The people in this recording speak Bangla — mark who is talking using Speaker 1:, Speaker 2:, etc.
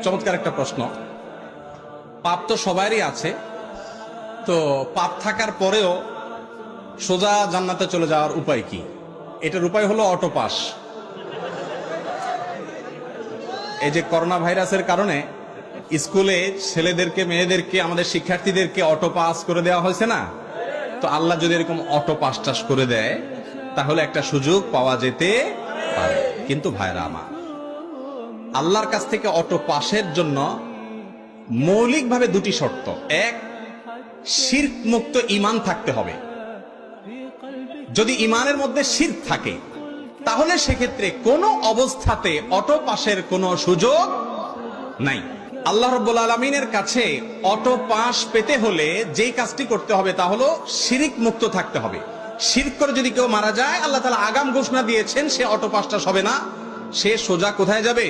Speaker 1: চমৎকার একটা প্রশ্ন। পাপ তো সবারই আছে, তো পাপ থাকার পরেও সোজা জান্নাতে চলে যাওয়ার উপায় কি? এটার উপায় হলো অটো পাস। এই যে করোনা ভাইরাসের কারণে স্কুলে ছেলেদেরকে, মেয়েদেরকে, আমাদের শিক্ষার্থীদেরকে অটো পাস করে দেওয়া হয়েছে না? তো আল্লাহ যদি এরকম অটো পাস টাস করে দেয় তাহলে একটা সুযোগ পাওয়া যেতে পারে। কিন্তু ভাইরা আমার, আল্লাহর কাছ থেকে অটো পাসের জন্য মৌলিকভাবে দুটি শর্ত। এক, শিরক মুক্ত ঈমান থাকতে হবে। যদি ঈমানের মধ্যে শিরক থাকে তাহলে সেক্ষেত্রে কোনো অবস্থাতে অটো পাসের কোনো সুযোগ নাই। আল্লাহ রাব্বুল আলামিনের কাছে অটো পাস পেতে হলে যেই কাজটি করতে হবে তা হলো শিরক মুক্ত থাকতে হবে। শিরক করে যদি কেউ মারা যায়, আল্লাহ তাআলা আগাম ঘোষণা দিয়েছেন সে অটো পাসটা হবে না, সে সোজা কোথায় যাবে?